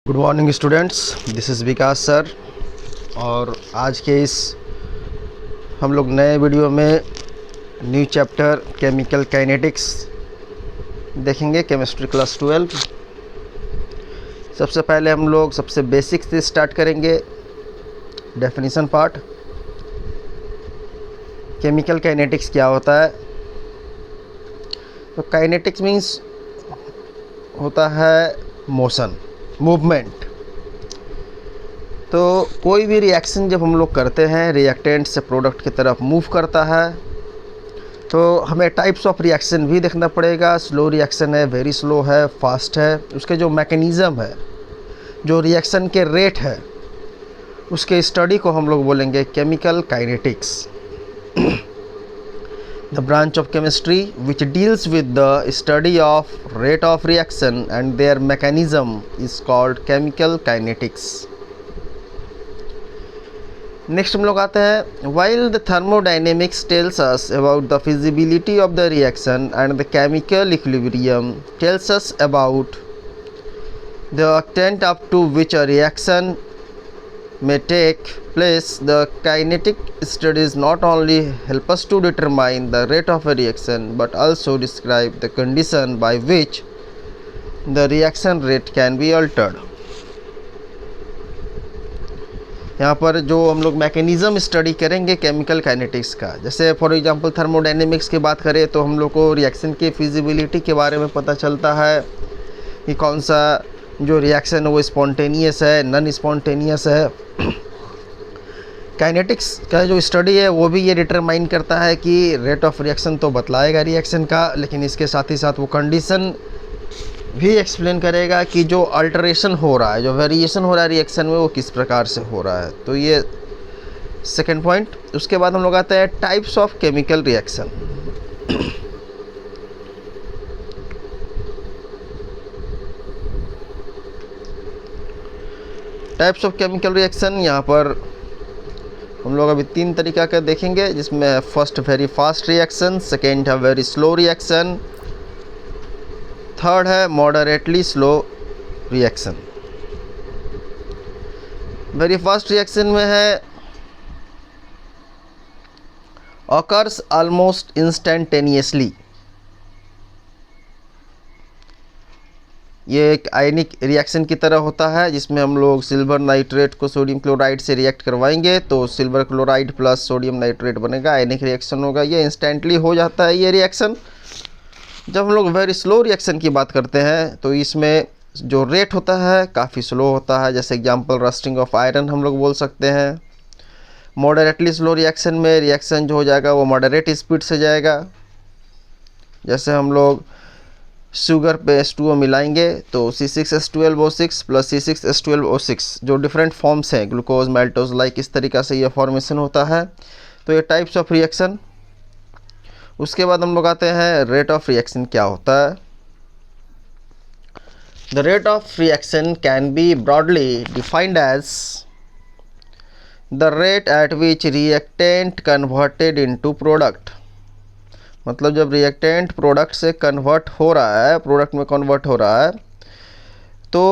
Good morning students, this is Vikas sir. और आज के इस हम लोग नए वीडियो में न्यू चैप्टर केमिकल काइनेटिक्स देखेंगे, केमिस्ट्री क्लास 12। सबसे पहले हम लोग सबसे बेसिक से स्टार्ट करेंगे, डेफिनेशन पार्ट। केमिकल काइनेटिक्स क्या होता है? तो काइनेटिक्स मीन्स होता है मोशन, मूवमेंट। तो कोई भी रिएक्शन जब हम लोग करते हैं, रिएक्टेंट से प्रोडक्ट की तरफ मूव करता है, तो हमें टाइप्स ऑफ रिएक्शन भी देखना पड़ेगा। स्लो रिएक्शन है, वेरी स्लो है, फास्ट है। उसके जो मैकेनिज़्म है, जो रिएक्शन के रेट है, उसके स्टडी को हम लोग बोलेंगे chemical kinetics. The branch of chemistry which deals with the study of rate of reaction and their mechanism is called chemical kinetics. Next हम लोग आते हैं, while the thermodynamics tells us about the feasibility of the reaction and the chemical equilibrium tells us about the extent up to which a reaction may take place, the kinetic studies not only help us to determine the rate of a reaction but also describe the condition by which the reaction rate can be altered. यहाँ पर जो हम लोग mechanism study करेंगे chemical kinetics का, जैसे for example thermodynamics की बात करें तो हम लोग को रिएक्शन की फिजिबिलिटी के बारे में पता चलता है कि कौन सा जो रिएक्शन है वो स्पॉन्टेनियस है, नॉन स्पॉन्टेनियस है। काइनेटिक्स का जो स्टडी है वो भी ये डिटरमाइन करता है कि रेट ऑफ रिएक्शन तो बतलाएगा रिएक्शन का, लेकिन इसके साथ ही साथ वो कंडीशन भी एक्सप्लेन करेगा कि जो अल्टरेशन हो रहा है, जो वेरिएशन हो रहा है रिएक्शन में, वो किस प्रकार से हो रहा है। तो ये सेकेंड पॉइंट। उसके बाद हम लोग आते हैं types of chemical reaction. Types of chemical reaction यहाँ पर हम लोग अभी 3 तरीका का देखेंगे, जिसमें first very fast reaction, second है वेरी स्लो रिएक्शन, थर्ड है moderately slow reaction. Very fast reaction में है ऑकर्स ऑलमोस्ट इंस्टेंटेनियसली। ये एक आयनिक रिएक्शन की तरह होता है, जिसमें हम लोग सिल्वर नाइट्रेट को सोडियम क्लोराइड से रिएक्ट करवाएंगे तो silver chloride plus sodium nitrate बनेगा, आयनिक रिएक्शन होगा। ये इंस्टेंटली हो जाता है ये रिएक्शन। जब हम लोग वेरी स्लो रिएक्शन की बात करते हैं तो इसमें जो रेट होता है काफ़ी स्लो होता है, जैसे एग्जांपल रस्टिंग ऑफ आयरन हम लोग बोल सकते हैं। मॉडरेटली स्लो रिएक्शन में रिएक्शन जो हो जाएगा वो मॉडरेट स्पीड से जाएगा। जैसे हम लोग शुगर पे H2O मिलाएंगे तो C6H12O6 प्लस C6H12O6 जो डिफरेंट फॉर्म्स हैं, ग्लूकोज, माल्टोज, लाइक इस तरीक़ा से ये फॉर्मेशन होता है। तो ये टाइप्स ऑफ रिएक्शन। उसके बाद हम लोग आते हैं रेट ऑफ रिएक्शन क्या होता है। The rate of reaction can be broadly defined as the rate at which reactant converted into product. मतलब जब रिएक्टेंट प्रोडक्ट से कन्वर्ट हो रहा है, प्रोडक्ट में कन्वर्ट हो रहा है, तो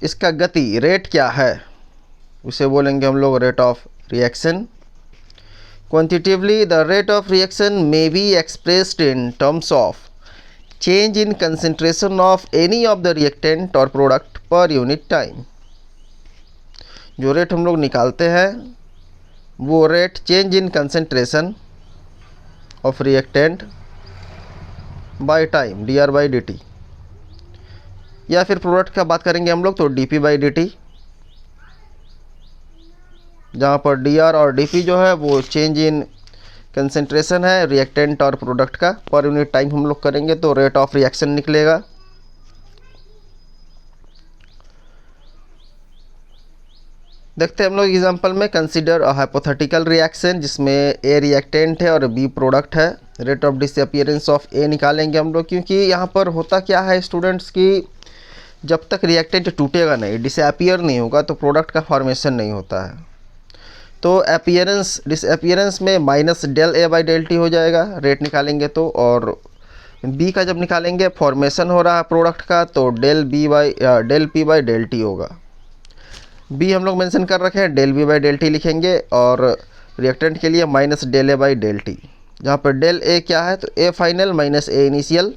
इसका गति रेट क्या है, उसे बोलेंगे हम लोग rate of reaction. Quantitatively the rate of reaction may be expressed in terms of change in concentration of any of the reactant और प्रोडक्ट पर यूनिट टाइम। जो रेट हम लोग निकालते हैं वो rate change in concentration of reactant by time, dr/dt, या फिर प्रोडक्ट का बात करेंगे हम लोग तो dp/dt, जहाँ पर dr और dp जो है वो चेंज इन कंसंट्रेशन है रिएक्टेंट और प्रोडक्ट का, पर यूनिट टाइम हम लोग करेंगे तो रेट ऑफ रिएक्शन निकलेगा। देखते हैं हम लोग एग्जांपल में, कंसीडर अ हाइपोथेटिकल रिएक्शन जिसमें ए रिएक्टेंट है और बी प्रोडक्ट है। रेट ऑफ डिसअपियरेंस ऑफ ए निकालेंगे हम लोग, क्योंकि यहाँ पर होता क्या है स्टूडेंट्स की जब तक रिएक्टेंट टूटेगा नहीं, डिसअपियर नहीं होगा, तो प्रोडक्ट का फॉर्मेशन नहीं होता है। तो अपीयरेंस डिसअपियरेंस में माइनस del A/del T हो जाएगा रेट निकालेंगे तो, और बी का जब निकालेंगे फॉर्मेशन हो रहा है प्रोडक्ट का, तो del P by del T होगा। बी हम लोग मेंशन कर रखे हैं, del B by del T लिखेंगे, और रिएक्टेंट के लिए minus del A by del T, जहाँ पर डेल ए क्या है तो A final minus A initial,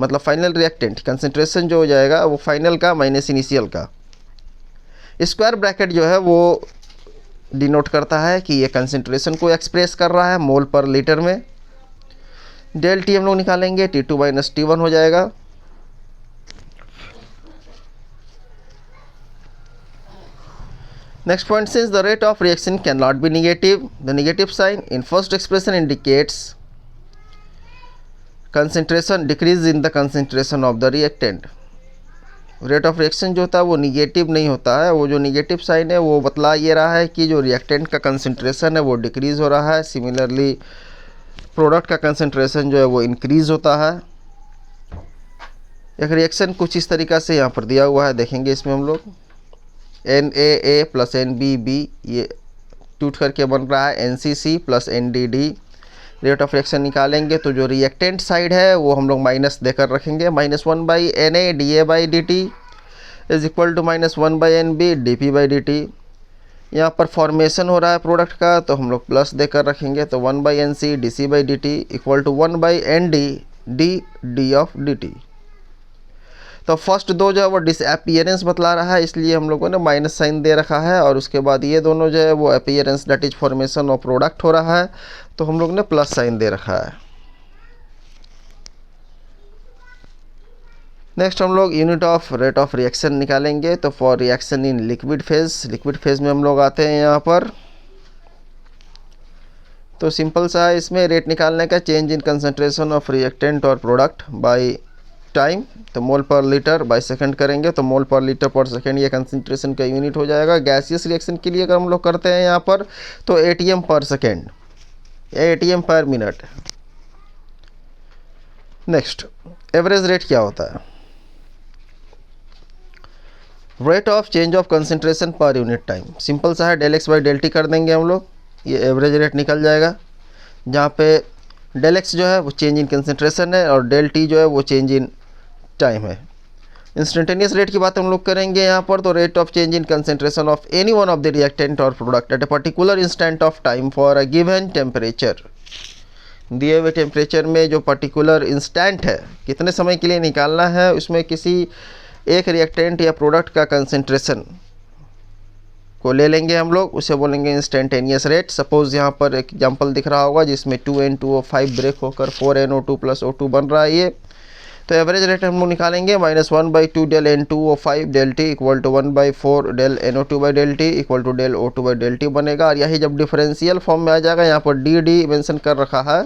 मतलब फाइनल रिएक्टेंट कंसंट्रेशन जो हो जाएगा वो फाइनल का माइनस इनिशियल का। स्क्वायर ब्रैकेट जो है वो डिनोट करता है कि ये कंसंट्रेशन को एक्सप्रेस कर रहा है मोल पर लीटर में। डेल टी हम लोग निकालेंगे, T2 माइनस T1 हो जाएगा। Next point, since the rate of reaction cannot be negative, the negative sign in first expression indicates concentration decrease in the concentration of the reactant. Rate of reaction जो होता है वो negative नहीं होता है, वो जो निगेटिव साइन है वो बतला ये रहा है कि जो रिएक्टेंट का कंसंट्रेशन है वो डिक्रीज़ हो रहा है। सिमिलरली प्रोडक्ट का कंसंट्रेशन जो है वो इंक्रीज़ होता है। एक रिएक्शन कुछ इस तरीक़ा से यहाँ पर दिया हुआ है, देखेंगे इसमें हम लोग NaA प्लस NBB ये टूट करके बन रहा है NCC plus NDD। Rate of reaction निकालेंगे तो जो रिएक्टेंट साइड है वो हम लोग माइनस देकर रखेंगे, -1/Na dA/dt is equal to -1/NB dP/dt। यहाँ पर फॉर्मेशन हो रहा है प्रोडक्ट का तो हम लोग प्लस देकर रखेंगे, तो 1/NC dC/dt equal to 1/ND d of dt। तो फर्स्ट दो जो है वो डिसअपियरेंस बतला रहा है, इसलिए हम लोगों ने माइनस साइन दे रखा है, और उसके बाद ये दोनों जो है वो appearance that is formation of product हो रहा है, तो हम लोग ने प्लस साइन दे रखा है। नेक्स्ट हम लोग unit of rate of reaction निकालेंगे, तो for reaction in liquid phase में हम लोग आते हैं यहाँ पर। तो सिंपल सा है इसमें रेट निकालने का, change in concentration of reactant और प्रोडक्ट बाय टाइम, तो मोल पर लीटर बाय सेकंड करेंगे, तो मोल पर लीटर पर सेकंड ये कंसंट्रेशन का यूनिट हो जाएगा। गैसियस रिएक्शन के लिए अगर हम लोग करते हैं यहाँ पर तो ATM पर सेकेंड, ATM पर मिनट। नेक्स्ट एवरेज रेट क्या होता है, rate of change of concentration per unit time. Simple सा है, del X by del T कर देंगे हम लोग, ये एवरेज रेट निकल जाएगा, जहाँ पे डेल एक्स जो है वो चेंज इन कंसंट्रेशन है और डेल टी जो है वो चेंज इन टाइम है। इंस्टेंटेनियस रेट की बात हम लोग करेंगे यहाँ पर, तो rate of change in concentration of any one of the reactant और product at a particular instant of time for a given temperature. दिए हुए टेम्परेचर में जो पर्टिकुलर इंस्टेंट है, कितने समय के लिए निकालना है, उसमें किसी एक रिएक्टेंट या प्रोडक्ट का कंसंट्रेशन को ले लेंगे हम लोग, उसे बोलेंगे इंस्टेंटेनियस रेट। सपोज यहाँ पर एक एग्जांपल दिख रहा होगा जिसमें 2N2O5 ब्रेक होकर 4NO2 प्लस O2 बन रहा है ये, तो एवरेज रेट हम लोग निकालेंगे -1/2 del N2O5 del T equal to 1/4 del NO2 by del T equal to del O2 by del T बनेगा। और यही जब डिफरेंशियल फॉर्म में आ जाएगा, यहाँ पर डी मेंशन कर रखा है,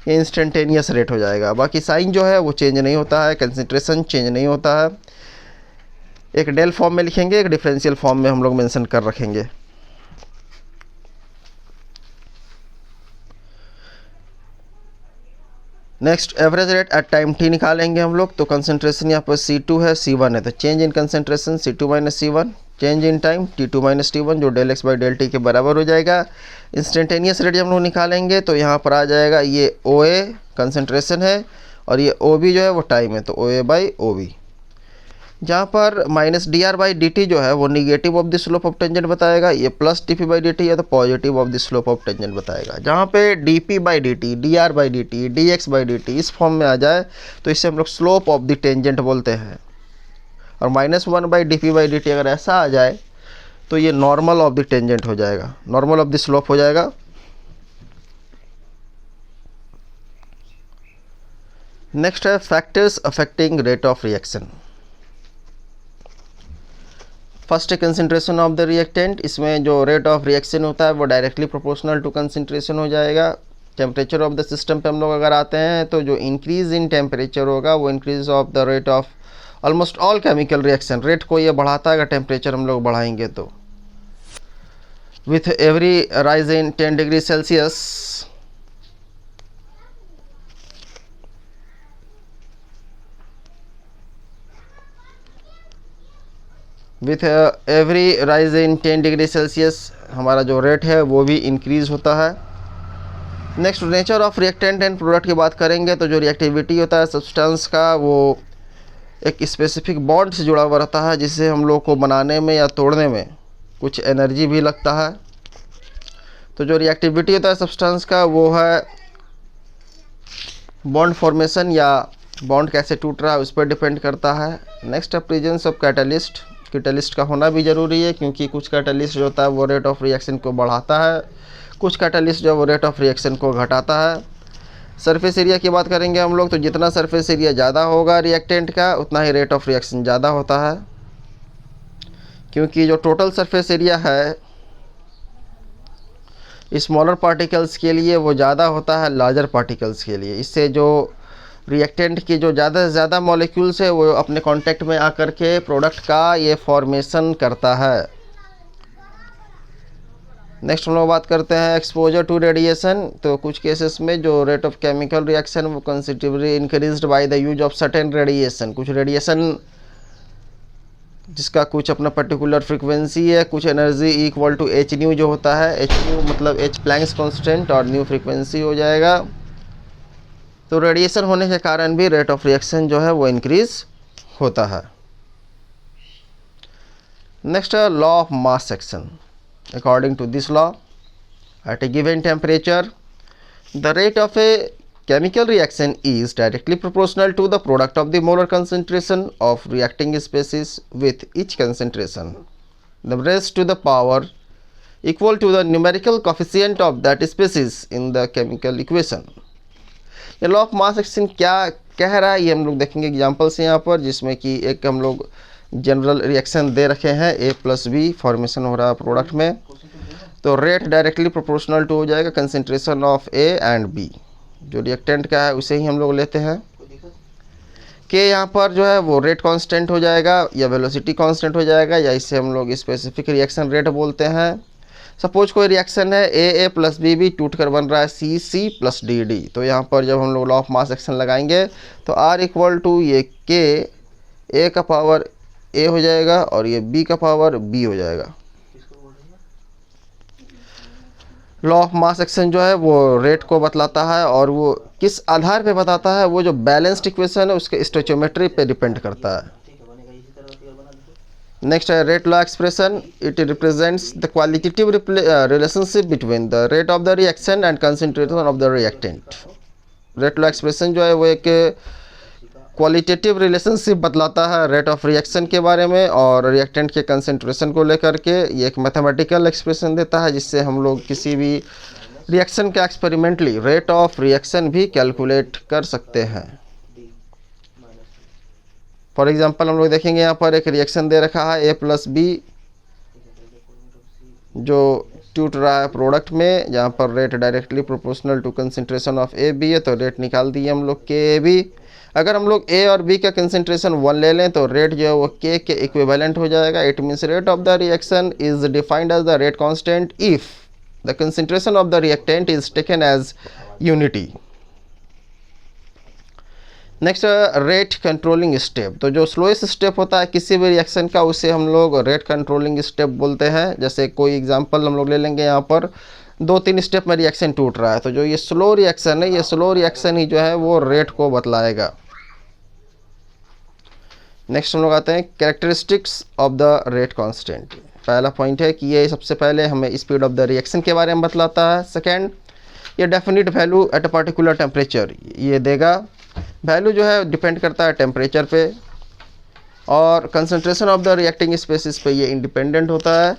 ये इंस्टेंटेनियस रेट हो जाएगा। बाकी साइन जो है वो चेंज नहीं होता है, कंसंट्रेशन चेंज नहीं होता है। एक डेल फॉर्म में लिखेंगे, एक डिफरेंशियल फॉर्म में हम लोग मेंशन कर रखेंगे। Next average rate at time T निकालेंगे हम लोग, तो कंसंट्रेशन यहाँ पर C2 है, C1 है, तो change in concentration C2 minus C1, change in time T2 minus T1 जो del X by del T के बराबर हो जाएगा। इंस्टेंटेनियस रेट जब हम लोग निकालेंगे तो यहाँ पर आ जाएगा, ये OA कंसंट्रेशन है और ये OB जो है वो टाइम है, तो OA बाई OB। जहाँ पर -dr/dt जो है वो negative of the slope of tangent बताएगा, ये प्लस dp/dt या तो positive of the slope of tangent बताएगा। जहाँ पे dp/dt, dr/dt, dx/dt इस फॉर्म में आ जाए तो इसे हम लोग स्लोप ऑफ द टेंजेंट बोलते हैं, और -1/dp/dt अगर ऐसा आ जाए तो ये नॉर्मल ऑफ द टेंजेंट हो जाएगा, नॉर्मल ऑफ द स्लोप हो जाएगा। नेक्स्ट है factors affecting rate of reaction. First है कंसंट्रेशन ऑफ द रिएक्टेंट, इसमें जो रेट ऑफ रिएक्शन होता है वो डायरेक्टली प्रोपोर्शनल टू कंसंट्रेशन हो जाएगा। टेम्परेचर ऑफ द सिस्टम पे हम लोग अगर आते हैं तो जो इंक्रीज इन टेम्परेचर होगा वो increase of the rate of almost all chemical reaction, rate को ये बढ़ाता है अगर टेम्परेचर हम लोग बढ़ाएंगे तो। With every rise in 10 degree Celsius with every rise in 10 degree Celsius हमारा जो रेट है वो भी इंक्रीज़ होता है। Next nature of reactant and product की बात करेंगे तो जो रिएक्टिविटी होता है सब्सटेंस का वो एक स्पेसिफिक बॉन्ड से जुड़ा हुआ रहता है, जिससे हम लोग को बनाने में या तोड़ने में कुछ एनर्जी भी लगता है। तो जो रिएक्टिविटी होता है सब्सटेंस का वो है बॉन्ड फॉर्मेशन या बॉन्ड कैसे टूट रहा है उस पर डिपेंड करता है। नेक्स्ट है प्रेजेंस ऑफ कैटलिस्ट। कैटलिस्ट का होना भी ज़रूरी है, क्योंकि कुछ कैटलिस्ट जो होता है वो रेट ऑफ रिएक्शन को बढ़ाता है, कुछ कैटलिस्ट जो वो रेट ऑफ रिएक्शन को घटाता है। सरफेस एरिया की बात करेंगे हम लोग तो जितना सरफेस एरिया ज़्यादा होगा रिएक्टेंट का उतना ही रेट ऑफ रिएक्शन ज़्यादा होता है, क्योंकि जो टोटल सरफेस एरिया है स्मॉलर पार्टिकल्स के लिए वो ज़्यादा होता है लार्जर पार्टिकल्स के लिए। इससे जो रिएक्टेंट की जो ज़्यादा से ज़्यादा मॉलिक्यूल्स है वो अपने कांटेक्ट में आकर के प्रोडक्ट का ये फॉर्मेशन करता है। नेक्स्ट हम लोग बात करते हैं एक्सपोजर टू रेडिएशन। तो कुछ केसेस में जो रेट ऑफ केमिकल रिएक्शन वो considerably increased by the use of certain radiation. कुछ रेडिएशन जिसका कुछ अपना पर्टिकुलर फ्रीक्वेंसी है, कुछ energy equal to H nu जो होता है, एच न्यू मतलब एच प्लैंक्स कांस्टेंट और न्यू फ्रीक्वेंसी हो जाएगा। तो रेडिएशन होने के कारण भी रेट ऑफ रिएक्शन जो है वो इंक्रीज होता है। नेक्स्ट है law of mass action. According to this law, at a given temperature, the rate of a chemical reaction is directly proportional to the product of the molar concentration of reacting species with each concentration, the raised to the power equal to the numerical coefficient of that species in the chemical equation. ये law of mass action क्या कह रहा है ये हम लोग देखेंगे example से यहाँ पर, जिसमें कि एक हम लोग जनरल रिएक्शन दे रखे हैं, ए प्लस बी फॉर्मेशन हो रहा है प्रोडक्ट में। तो रेट डायरेक्टली प्रोपोर्शनल टू हो जाएगा concentration of A and B. जो रिएक्टेंट का है उसे ही हम लोग लेते हैं। के यहाँ पर जो है वो रेट कांस्टेंट हो जाएगा या वेलोसिटी कांस्टेंट हो जाएगा, या इसे हम लोग स्पेसिफिक रिएक्शन रेट बोलते हैं। सपोज कोई रिएक्शन है ए प्लस बी बी टूट कर बन रहा है सी प्लस डी। तो यहाँ पर जब हम लोग लॉ ऑफ मास एक्शन लगाएंगे तो आर इक्वल टू ये के ए का पावर ए हो जाएगा और ये बी का पावर बी हो जाएगा। लॉ ऑफ मास एक्शन जो है वो रेट को बतलाता है, और वो किस आधार पे बताता है, वो जो बैलेंस्ड इक्वेशन है उसके स्टोइचियोमेट्री पे डिपेंड करता है। नेक्स्ट है rate law expression. It represents the qualitative relationship between the rate of the reaction and concentration of the reactant. Rate law expression जो है वो एक क्वालिटेटिव रिलेशनशिप बतलाता है रेट ऑफ रिएक्शन के बारे में और रिएक्टेंट के कंसंट्रेशन को लेकर के। ये एक मैथमेटिकल एक्सप्रेशन देता है जिससे हम लोग किसी भी रिएक्शन का एक्सपेरिमेंटली रेट ऑफ रिएक्शन भी कैलकुलेट कर सकते हैं। फॉर एग्जांपल हम लोग देखेंगे यहाँ पर एक रिएक्शन दे रखा है ए प्लस बी जो टूट रहा है प्रोडक्ट में, जहाँ पर rate directly proportional to concentration of A B है। तो रेट निकाल दिए हम लोग के ए बी। अगर हम लोग ए और बी का कंसंट्रेशन 1 ले लें तो रेट जो है वो के इक्विवेलेंट हो जाएगा। It means rate of the reaction is defined as the rate constant if the concentration of the reactant is taken as unity. Next rate controlling step. तो जो स्लोएस्ट स्टेप होता है किसी भी रिएक्शन का उसे हम लोग रेट कंट्रोलिंग स्टेप बोलते हैं। जैसे कोई एग्जांपल हम लोग ले लेंगे, यहाँ पर 2-3 स्टेप में रिएक्शन टूट रहा है, तो जो ये स्लो रिएक्शन है ये स्लो रिएक्शन ही जो है वो रेट को बतलाएगा। नेक्स्ट हम लोग आते हैं characteristics of the rate constant. पहला पॉइंट है कि ये सबसे पहले हमें स्पीड ऑफ द रिएक्शन के बारे में बतलाता है। सेकेंड, ये definite value at a particular temperature ये देगा। वैल्यू जो है डिपेंड करता है टेम्परेचर पे, और concentration of the reacting species पे ये इंडिपेंडेंट होता है।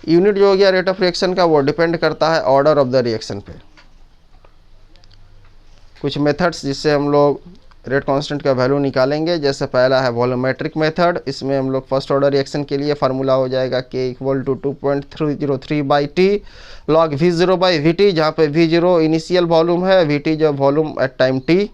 यूनिट जो हो गया रेट ऑफ रिएक्शन का वो डिपेंड करता है ऑर्डर ऑफ द रिएक्शन पे। कुछ मेथड्स जिससे हम लोग रेट कांस्टेंट का वैल्यू निकालेंगे, जैसे पहला है वॉल्यूमेट्रिक मेथड। इसमें हम लोग फर्स्ट ऑर्डर रिएक्शन के लिए फार्मूला हो जाएगा K equal to 2.303 by T log V0 by VT, जहाँ पे V0 इनिशियल वॉल्यूम है, VT जो volume at time t।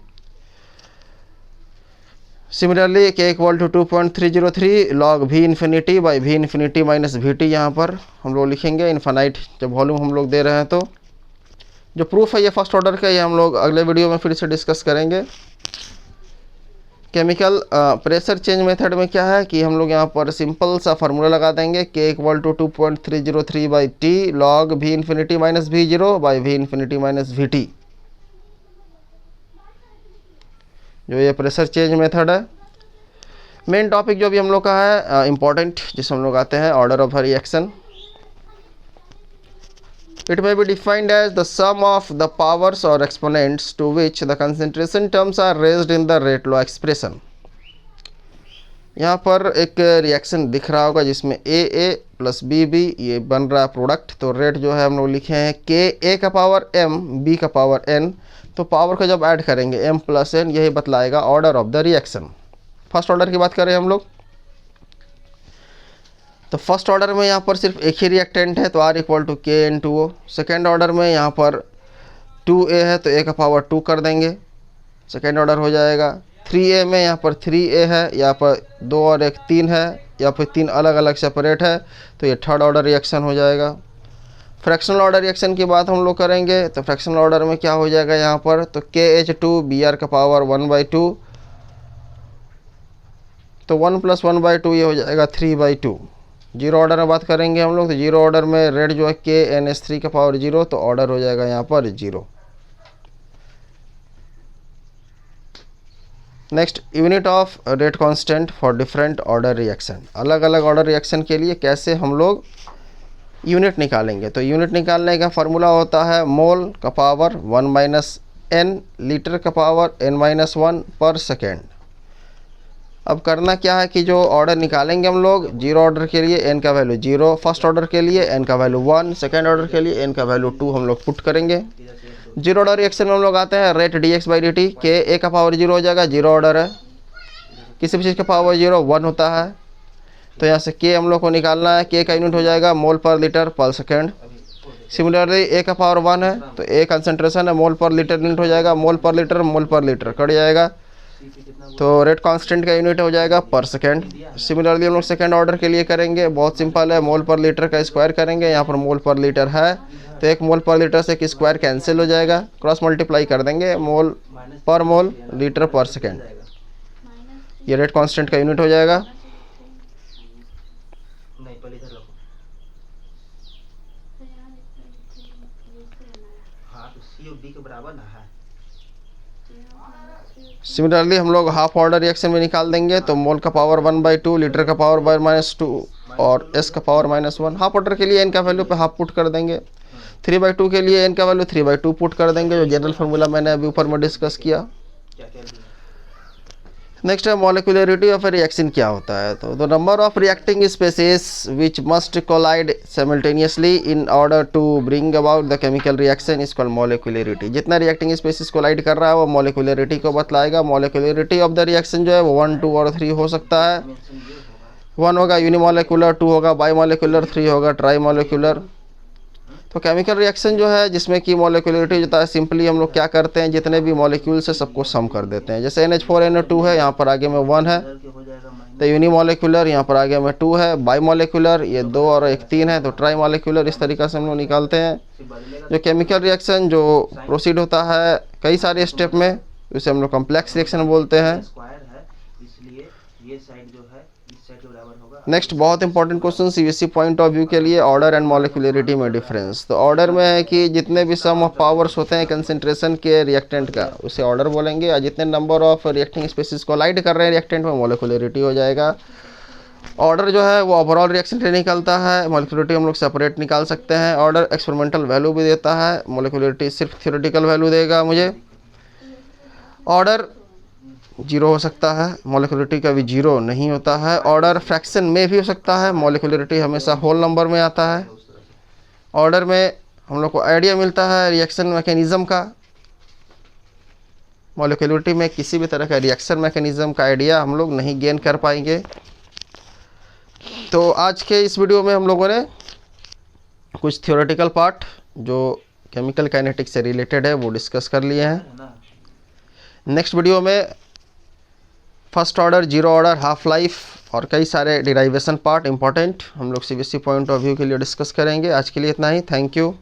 Similarly K equal to 2.303 log V infinity by V infinity minus VT, यहाँ पर हम लोग लिखेंगे इन्फानाइट जब वॉल्यूम हम लोग दे रहे हैं। तो जो प्रूफ है ये फर्स्ट ऑर्डर का, ये हम लोग अगले वीडियो में फिर से डिस्कस करेंगे। केमिकल प्रेशर चेंज मेथड में क्या है कि हम लोग यहाँ पर सिंपल सा फार्मूला लगा देंगे K equal to 2.303 by T log V infinity minus V0 by V infinity minus VT, जो ये प्रेशर चेंज मेथड है। मेन टॉपिक जो भी हम लोग का है इम्पॉर्टेंट, जिसमें हम लोग आते हैं order of reaction. It may be defined as the sum of the powers or exponents to which the concentration terms are raised in the rate law expression। यहाँ पर एक रिएक्शन दिख रहा होगा जिसमें AA प्लस BB ये बन रहा है प्रोडक्ट। तो रेट जो है हम लोग लिखे हैं K A का पावर M B का पावर N, तो पावर को जब ऐड करेंगे M प्लस N, यही बतलाएगा order of the reaction. First order की बात करें हम लोग, तो फर्स्ट ऑर्डर में यहाँ पर सिर्फ एक ही रिएक्टेंट है, तो R equal to K into O। Second order में यहाँ पर 2A है तो A का पावर 2 कर देंगे, सेकेंड ऑर्डर हो जाएगा। 3A में यहाँ पर 3A है, यहाँ पर 2 और 1 3 है, या फिर 3 अलग अलग सेपरेट है, तो ये थर्ड ऑर्डर रिएक्शन हो जाएगा। फ्रैक्शनल ऑर्डर रिएक्शन की बात हम लोग करेंगे, तो फ्रैक्शनल ऑर्डर में क्या हो जाएगा यहाँ पर, तो KH2 BR का पावर 1/2, तो 1 + 1/2 ये हो जाएगा 3/2। जीरो ऑर्डर में बात करेंगे हम लोग, तो जीरो ऑर्डर में रेट जो है KNH3 का पावर 0, तो ऑर्डर हो जाएगा यहाँ पर 0। Next, unit of rate constant for different order reaction. अलग अलग ऑर्डर रिएक्शन के लिए कैसे हम लोग यूनिट निकालेंगे, तो यूनिट निकालने का फार्मूला होता है मोल का पावर 1 - n, लीटर का पावर n-1 पर सेकेंड। अब करना क्या है कि जो ऑर्डर निकालेंगे हम लोग, जीरो ऑर्डर के लिए n का वैल्यू 0, फर्स्ट ऑर्डर के लिए n का वैल्यू 1, सेकेंड ऑर्डर के लिए n का वैल्यू 2 हम लोग पुट करेंगे। जीरो ऑर्डर रिएक्शन में हम लोग आते हैं रेट dx/dt, के A का पावर 0 हो जाएगा, जीरो ऑर्डर है, किसी भी चीज़ का पावर 0 1 होता है, तो यहाँ से k हम लोग को निकालना है, k का यूनिट हो जाएगा मोल पर लीटर पर सेकेंड। सिमिलरली A का पावर 1 है, तो A कंसनट्रेशन है, मोल पर लीटर यूनिट हो जाएगा, मोल पर लीटर कट जाएगा, तो रेट कांस्टेंट का यूनिट हो जाएगा पर सेकेंड। सिमिलरली हम लोग सेकेंड ऑर्डर के लिए करेंगे, बहुत सिंपल है, मोल पर लीटर का स्क्वायर करेंगे, यहाँ पर मोल पर लीटर है, तो एक मोल पर लीटर से एक स्क्वायर कैंसिल हो जाएगा, क्रॉस मल्टीप्लाई कर देंगे, मोल लीटर पर सेकेंड, ये रेट कांस्टेंट का यूनिट हो जाएगा। सिमिलरली हम लोग हाफ ऑर्डर रिएक्शन में निकाल देंगे, तो मोल का पावर 1/2, लीटर का पावर -2 और S का पावर -1। हाफ ऑर्डर के लिए n का वैल्यू पे हाफ पुट कर देंगे, 3/2 के लिए n का वैल्यू 3/2 पुट कर देंगे, जो जनरल फार्मूला मैंने अभी ऊपर में डिस्कस किया। नेक्स्ट है मॉलिक्यूलरिटी ऑफ ए रिएक्शन क्या होता है, तो the number of reacting species which must collide simultaneously in order to bring about the chemical reaction is called molecularity. जितना रिएक्टिंग स्पेसीज कोलाइड कर रहा है वो मॉलिक्यूलरिटी को बतलाएगा। मॉलिक्यूलरिटी ऑफ द रिएक्शन जो है वो 1, 2 और 3 हो सकता है। 1 होगा यूनिमोलिकुलर, 2 होगा बाईमोलिकुलर, 3 होगा ट्राईमोलिकुलर। तो केमिकल रिएक्शन जो है जिसमें कि मॉलिक्यूलरिटी होता है, सिंपली हम लोग क्या करते हैं, जितने भी मॉलिक्यूल्स है सबको सम कर देते हैं। जैसे NH4NO2 है, यहाँ पर आगे में 1 है, तो यूनिमोलिकुलर, यहाँ पर आगे में 2 है, बाईमोलिकुलर ये 2 और 1 3 है, तो ट्राईमोलिकुलर। इस तरीक़े से हम लोग निकालते हैं। जो केमिकल रिएक्शन जो प्रोसीड होता है कई सारे स्टेप में, उसे हम लोग कम्प्लेक्स रिएक्शन बोलते हैं। नेक्स्ट बहुत important question CBSE point of view के लिए, ऑर्डर एंड मॉलिक्यूलरिटी में डिफरेंस। तो ऑर्डर में है कि जितने भी सम ऑफ पावर्स होते हैं कंसंट्रेशन के रिएक्टेंट का, उसे ऑर्डर बोलेंगे, और जितने number of reacting species collide कर रहे हैं रिएक्टेंट में, मॉलिक्यूलरिटी हो जाएगा। ऑर्डर जो है वो ओवरऑल रिएक्शन से निकलता है, मॉलिक्यूलरिटी हम लोग सेपरेट निकाल सकते हैं। ऑर्डर एक्सपेरिमेंटल वैल्यू भी देता है, मॉलिक्यूलरिटी सिर्फ थ्योरेटिकल वैल्यू देगा मुझे। ऑर्डर 0 हो सकता है, मॉलिक्यूलरिटी का भी 0 नहीं होता है। ऑर्डर फ्रैक्शन में भी हो सकता है, मॉलिक्यूलरिटी हमेशा होल नंबर में आता है। ऑर्डर में हम लोग को आइडिया मिलता है रिएक्शन मैकेनिज़्म का, मॉलिक्यूलरिटी में किसी भी तरह का रिएक्शन मैकेनिज़्म का आइडिया हम लोग नहीं गेन कर पाएंगे। तो आज के इस वीडियो में हम लोगों ने कुछ थ्योरेटिकल पार्ट जो केमिकल काइनेटिक्स से रिलेटेड है वो डिस्कस कर लिए हैं। नेक्स्ट वीडियो में first order, zero order, half life और कई सारे डिराइवेशन पार्ट इंपॉर्टेंट हम लोग CBSE पॉइंट ऑफ व्यू के लिए डिस्कस करेंगे। आज के लिए इतना ही, थैंक यू।